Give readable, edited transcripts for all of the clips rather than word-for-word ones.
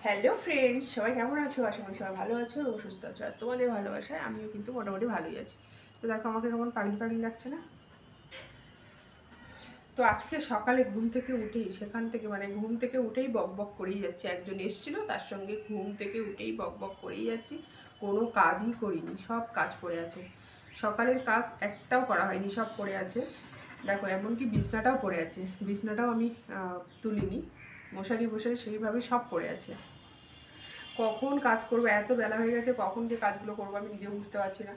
Hello friends, সবাই কেমন আছো? আশা করি সবাই ভালো আছো এবং সুস্থ আছো। আর তোমাদের ভালোবাসায় আমিও কিন্তু মোটামুটি ভালোই আছি। তো দেখো আমাকে কেমন পাগলি পাগলি লাগছে না? তো আজকে সকালে ঘুম থেকে উঠেই সেখান থেকে ঘুম থেকে উঠেই বক বক করেই যাচ্ছি। একজন এসেছিলো, তার সঙ্গে ঘুম থেকে উঠেই বক বক করেই যাচ্ছি। কোনো কাজই করিনি, সব কাজ পড়ে আছে। সকালের কাজ একটাও করা হয়নি, সব পড়ে আছে। দেখো এমনকি বিছনাটাও পড়ে আছে, বিছনাটাও আমি তুলিনি। মশারি ফশারি সেইভাবে সব পড়ে আছে। কখন কাজ করবো, এত বেলা হয়ে গেছে, কখন যে কাজগুলো করবো আমি নিজেও বুঝতে পারছি না।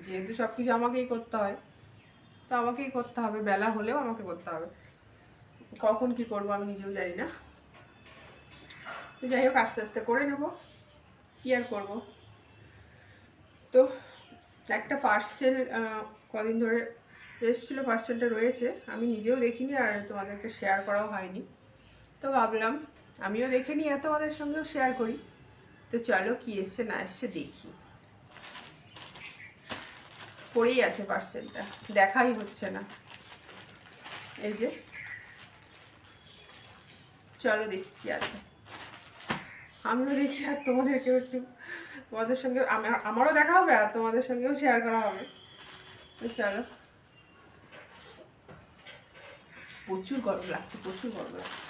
যেহেতু সব কিছু আমাকেই করতে হয়, তো আমাকেই করতে হবে, বেলা হলেও আমাকে করতে হবে। কখন কি করবো আমি নিজেও জানি না। তো যাই হোক, আস্তে আস্তে করে নেবো, কি আর করবো। তো একটা পার্সেল কদিন ধরে এসেছিলো, পার্সেলটা রয়েছে, আমি নিজেও দেখিনি আর তোমাদেরকে শেয়ার করাও হয়নি। তো ভাবলাম আমিও দেখে নিই, আর তোমাদের সঙ্গেও শেয়ার করি। তো চলো কি এসছে না এসছে দেখি। পড়েই আছে পার্সেলটা, দেখাই হচ্ছে না। এই যে, চলো দেখি কি আছে। আমিও দেখি আর তোমাদেরকেও একটু, তোমাদের সঙ্গে আমারও দেখা হবে আর তোমাদের সঙ্গেও শেয়ার করা হবে। তো চলো। প্রচুর গরম লাগছে, প্রচুর গরম লাগছে।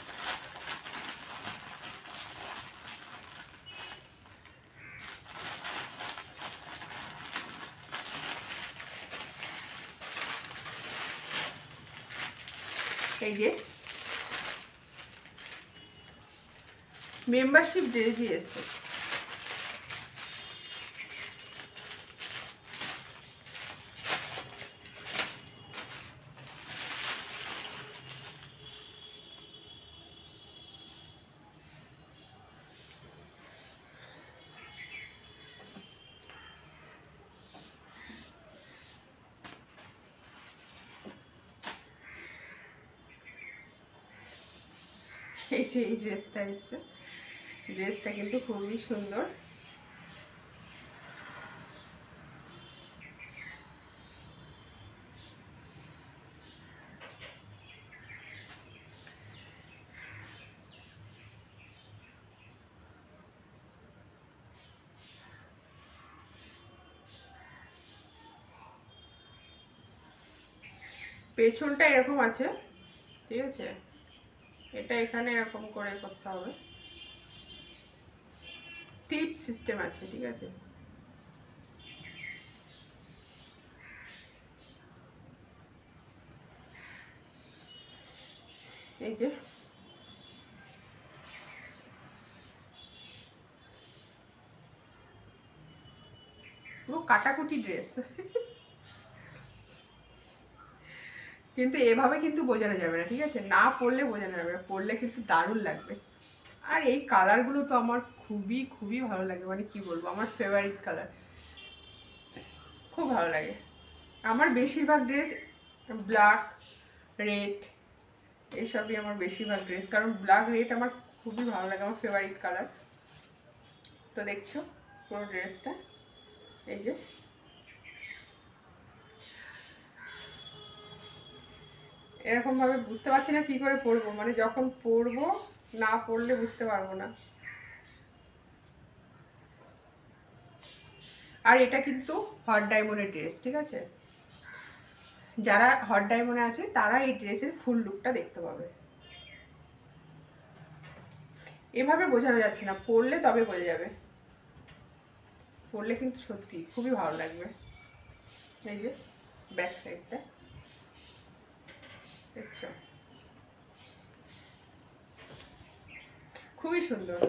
এই যে মেম্বারশিপ ড্রেসই এসছে। এই যে এই ড্রেসটা এসছে, ড্রেসটা কিন্তু খুবই সুন্দর। পেছনটা এরকম আছে, ঠিক আছে, এটা এখানে এরকম করে করতে হবে, ক্লিপ সিস্টেম আছে, ঠিক আছে। এই যে পুরো কাটাকুটি ড্রেস। কিন্তু এভাবে কিন্তু বোঝানো যাবে না, ঠিক আছে, না পরলে বোঝানো যাবে না, পরলে কিন্তু দারুণ লাগবে। আর এই কালারগুলো তো আমার খুবই খুবই ভালো লাগে, মানে কি বলবো, আমার ফেভারিট কালার, খুব ভালো লাগে। আমার বেশিরভাগ ড্রেস ব্ল্যাক, রেড, এইসবই আমার বেশিরভাগ ড্রেস, কারণ ব্ল্যাক রেড আমার খুবই ভালো লাগে, আমার ফেভারিট কালার। তো দেখছো পুরো ড্রেসটা, এই যে এরকমভাবে বুঝতে পারছি না কি করে পরবো, মানে যখন পরবো না পরলে বুঝতে পারবো না। আর এটা কিন্তু হট ডায়মন্ডের ড্রেস, ঠিক আছে, যারা হট ডায়মন্ডে আছে তারা এই ড্রেসের ফুল লুকটা দেখতে পাবে। এভাবে বোঝানো যাচ্ছে না, পরলে তবে বোঝা যাবে, পরলে কিন্তু সত্যি খুবই ভালো লাগবে। এই যে ব্যাক সাইডটা দেখছো, খুবই সুন্দর।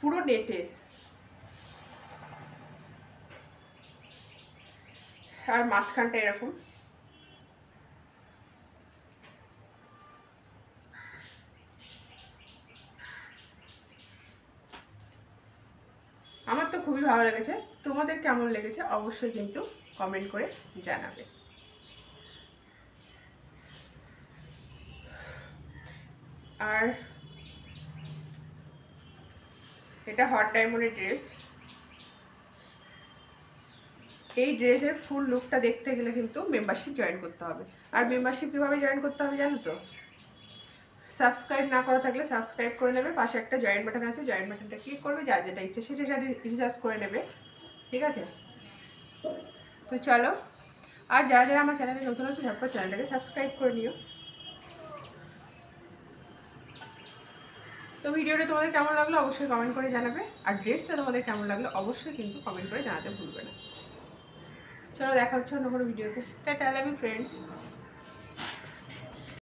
পুরো নেটের, আর মাঝখানটা এরকম। আমার তো খুবই ভালো লেগেছে, তোমাদের কেমন লেগেছে অবশ্যই কিন্তু কমেন্ট করে জানাবে। আর এটা হট ডায়মন্ডের ড্রেস, এই ড্রেসের ফুল লুকটা দেখতে গেলে কিন্তু মেম্বারশিপ জয়েন করতে হবে। আর মেম্বারশিপ কীভাবে জয়েন করতে হবে জানো তো? সাবস্ক্রাইব না করা থাকলে সাবস্ক্রাইব করে নেবে, পাশে একটা জয়েন বাটন আছে, জয়েন বাটনটা ক্লিক করবে, যার যেটা ইচ্ছে সেটা রিচার্জ করে নেবে, ঠিক আছে? তো চলো, আর যারা যারা আমার চ্যানেলে নতুন আছে ঝটপট চ্যানেলটাকে সাবস্ক্রাইব করে নিও। তো ভিডিওটা তোমাদের কেমন লাগলো অবশ্যই কমেন্ট করে জানাবে, আর ড্রেসটা তোমাদের কেমন লাগলো অবশ্যই কিন্তু কমেন্ট করে জানাতে ভুলবে না। চলো দেখা হচ্ছে অন্য কোনো ভিডিওতে। Tata, love you friends.